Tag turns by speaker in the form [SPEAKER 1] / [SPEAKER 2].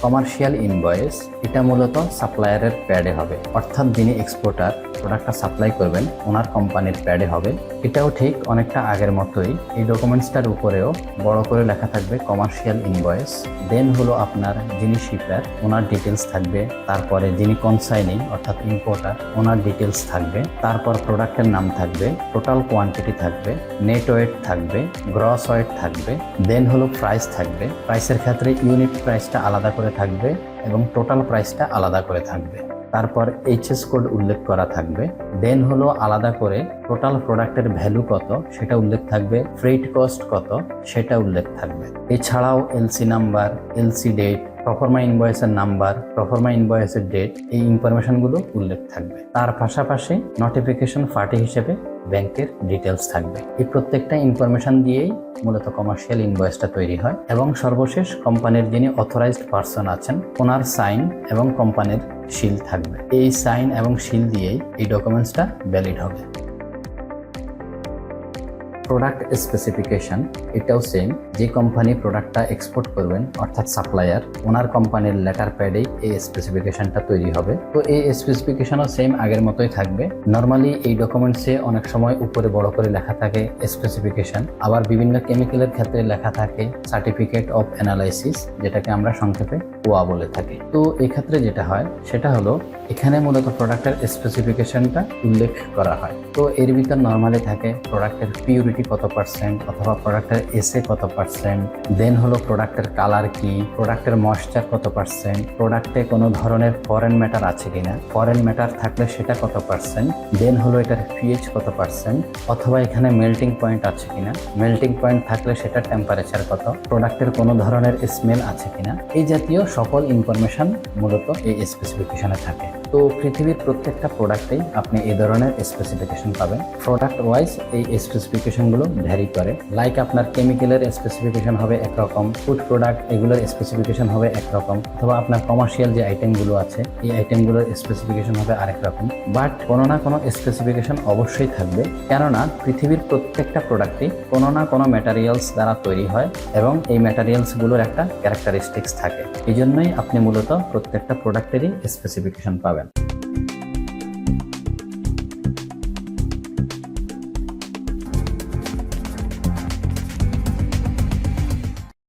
[SPEAKER 1] Commercial invoice এটা মূলত সাপ্লায়ারের প্যাডে হবে, অর্থাৎ যিনি এক্সপোর্টার প্রোডাক্টটা সাপ্লাই করবেন ওনার কোম্পানির প্যাডে হবে। এটাও ঠিক অনেকটা আগের মতোই, এই ডকুমেন্টসটার উপরেও বড় করে লেখা থাকবে কমার্শিয়াল ইনভয়েস। দেন হলো আপনার যিনি শিপার ওনার ডিটেলস থাকবে, তারপরে যিনি কনসাইনিং অর্থাৎ ইম্পোর্টার ওনার ডিটেলস থাকবে, তারপর প্রোডাক্টের নাম থাকবে, টোটাল কোয়ান্টিটি থাকবে, নেট ওয়েট থাকবে, গ্রস ওয়েট থাকবে, দেন হলো প্রাইস থাকবে। প্রাইসের ক্ষেত্রে ইউনিট প্রাইসটা আলাদা করে থাকবে এবং টোটাল প্রাইসটা আলাদা করে থাকবে। তারপর এইচএস কোড উল্লেখ করা থাকবে। দেন হলো আলাদা করে টোটাল প্রোডাক্টের ভ্যালু কত সেটা উল্লেখ থাকবে, ফ্রেট কস্ট কত সেটা উল্লেখ থাকবে। এছাড়াও LC number, LC date, proforma ইনভয়েসের নাম্বার, প্রফর্মা ইনভয়েসের ডেট, এই ইনফরমেশনগুলো উল্লেখ থাকবে। তার পাশাপাশি নোটিফিকেশন পার্টি হিসেবে ব্যাংকের ডিটেলস থাকবে। এই প্রত্যেকটা ইনফরমেশন দিয়েই মূলত কমার্শিয়াল ইনভয়েসটা তৈরি হয় এবং সর্বশেষ কোম্পানির যিনি অথরাইজড পারসন আছেন ওনার সাইন এবং কোম্পানির সিল থাকবে। এই সাইন এবং সিল দিয়েই এই ডকুমেন্টসটা ভ্যালিড হবে। প্রোডাক্ট স্পেসিফিকেশন এটাও সেম, যে কোম্পানি প্রোডাক্টটা এক্সপোর্ট করবেন অর্থাৎ সাপ্লায়ার ওনার কোম্পানির লেটার প্যাডেই এই স্পেসিফিকেশনটা তৈরি হবে। তো এই স্পেসিফিকেশনও সেম আগের মতোই থাকবে। নর্মালি এই ডকুমেন্টসে অনেক সময় উপরে বড় করে লেখা থাকে স্পেসিফিকেশন, আবার বিভিন্ন কেমিক্যালের ক্ষেত্রে লেখা থাকে সার্টিফিকেট অফ অ্যানালাইসিস, যেটাকে আমরা সংক্ষেপে ওয়া বলে থাকি। তো এক্ষেত্রে যেটা হয় সেটা হলো এখানে মূলত প্রোডাক্টের স্পেসিফিকেশনটা উল্লেখ করা হয়। তো এর ভিতর নর্মালি থাকে প্রোডাক্টের পিউরিটি কত পার্সেন্ট অথবা প্রোডাক্টের এসএ কত পার্সেন্ট, দেন হলো প্রোডাক্টের কালার কি, প্রোডাক্টের ময়েশ্চার কত পার্সেন্ট, প্রোডাক্টে কোনো ধরনের ফরেন ম্যাটার আছে কিনা, ফরেন ম্যাটার থাকলে সেটা কত পার্সেন্ট, দেন হলো এটার পিএইচ কত পার্সেন্ট, অথবা এখানে মেল্টিং পয়েন্ট আছে কিনা, মেল্টিং পয়েন্ট থাকলে সেটা টেম্পারেচার কত, প্রোডাক্টের কোনো ধরনের স্মেল আছে কিনা, এই জাতীয় সকল ইনফরমেশন মূলত এই স্পেসিফিকেশনে থাকে। তো পৃথিবীর প্রত্যেকটা প্রোডাক্টেই আপনি এই ধরনের স্পেসিফিকেশন পাবেন। প্রোডাক্ট ওয়াইজ এই স্পেসিফিকেশনগুলো ভ্যারি করে। লাইক আপনার কেমিক্যালের স্পেসিফিকেশন হবে একরকম, ফুড প্রোডাক্ট এগুলোর স্পেসিফিকেশন হবে একরকম, অথবা আপনার কমার্শিয়াল যে আইটেমগুলো আছে এই আইটেমগুলোর স্পেসিফিকেশন হবে আরেক রকম। বাট কোনো না কোনো স্পেসিফিকেশন অবশ্যই থাকবে, কেননা পৃথিবীর প্রত্যেকটা প্রোডাক্টই কোনো না কোনো ম্যাটেরিয়ালস দ্বারা তৈরি হয় এবং এই ম্যাটেরিয়ালসগুলোর একটা ক্যারেক্টারিস্টিক্স থাকে। এই জন্যই আপনি মূলত প্রত্যেকটা প্রোডাক্টেরই স্পেসিফিকেশন পাবেন।